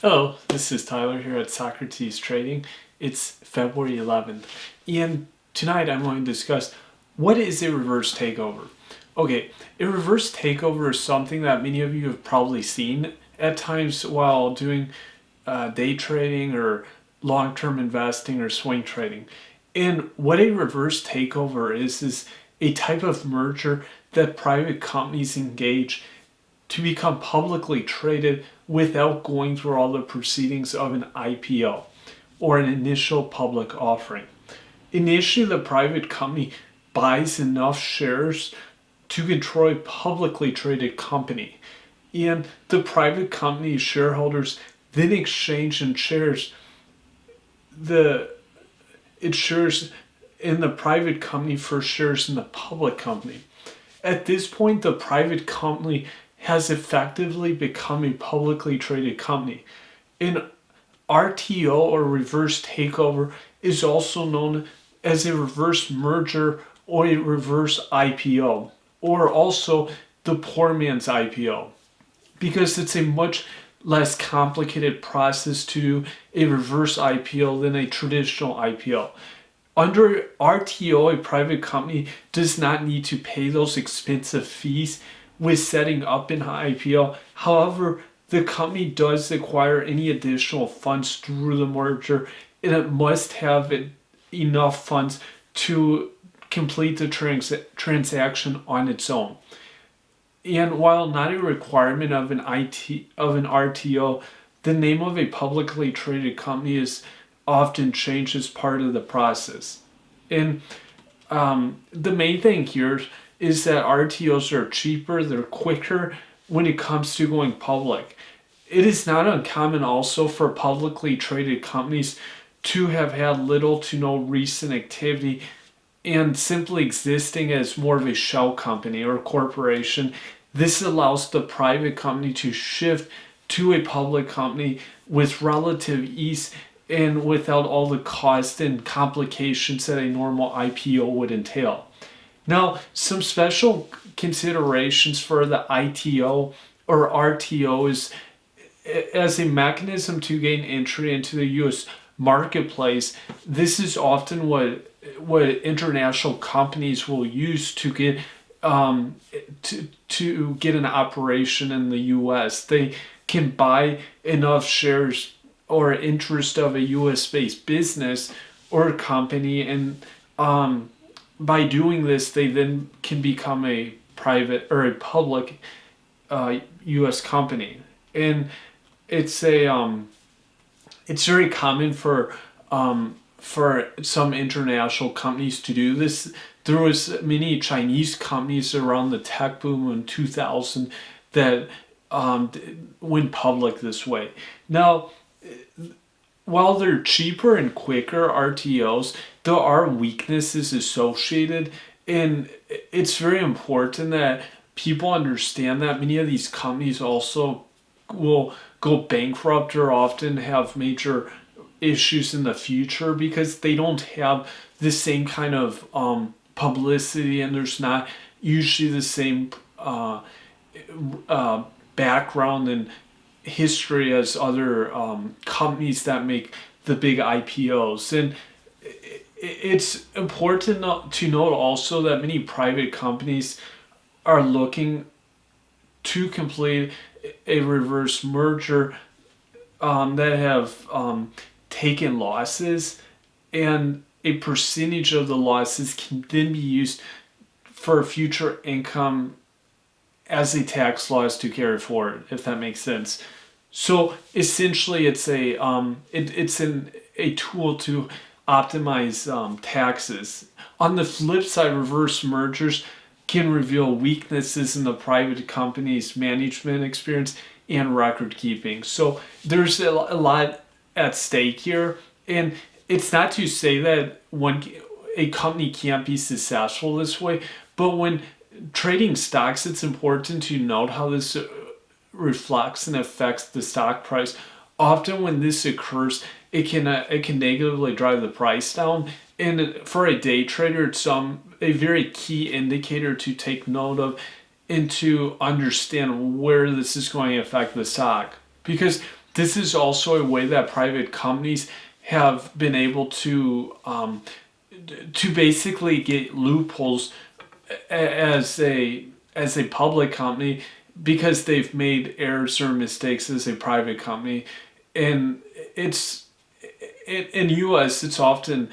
Hello, this is Tyler here at Socrates Trading. It's February 11th, and tonight I'm going to discuss what is a reverse takeover. Okay, a reverse takeover is something that many of you have probably seen at times while doing day trading or long-term investing or swing trading. And what a reverse takeover is a type of merger that private companies engage to become publicly traded without going through all the proceedings of an IPO or an initial public offering. Initially, the private company buys enough shares to control a publicly traded company, and the private company's shareholders then exchange in shares shares in the private company for shares in the public company. At this point, the private company has effectively become a publicly traded company. An RTO, or reverse takeover, is also known as a reverse merger or a reverse IPO, or also the poor man's IPO, because it's a much less complicated process to do a reverse IPO than a traditional IPO. Under RTO, a private company does not need to pay those expensive fees with setting up an IPO. However, the company does acquire any additional funds through the merger, and it must have enough funds to complete the transaction on its own. And while not a requirement of an RTO, the name of a publicly traded company is often changed as part of the process. And the main thing here is that RTOs are cheaper, they're quicker when it comes to going public. It is not uncommon also for publicly traded companies to have had little to no recent activity and simply existing as more of a shell company or corporation. This allows the private company to shift to a public company with relative ease and without all the cost and complications that a normal IPO would entail. Now, some special considerations for the ITO or RTO is as a mechanism to gain entry into the U.S. marketplace. This is often what international companies will use to get to get an operation in the U.S. They can buy enough shares or interest of a U.S. based business or company, and by doing this, they then can become a private or a public U.S. company. And it's it's very common for some international companies to do this. There was many Chinese companies around the tech boom in 2000 that went public this way. Now, while they're cheaper and quicker RTOs, there are weaknesses associated, and it's very important that people understand that many of these companies also will go bankrupt or often have major issues in the future because they don't have the same kind of publicity, and there's not usually the same background and history as other companies that make the big IPOs. And it's important to note also that many private companies are looking to complete a reverse merger that have taken losses, and a percentage of the losses can then be used for future income as a tax loss to carry forward, if that makes sense. So essentially, it's a tool to optimize taxes. On the flip side, reverse mergers can reveal weaknesses in the private company's management experience and record keeping. So there's a lot at stake here, and it's not to say that a company can't be successful this way, but when trading stocks, it's important to note how this reflects and affects the stock price. Often when this occurs, it can negatively drive the price down. And for a day trader, it's a very key indicator to take note of and to understand where this is going to affect the stock. Because This is also a way that private companies have been able to basically get loopholes as a public company because they've made errors or mistakes as a private company. And it's in US it's often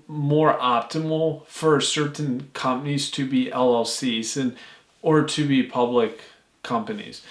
more optimal for certain companies to be LLCs and or to be public companies.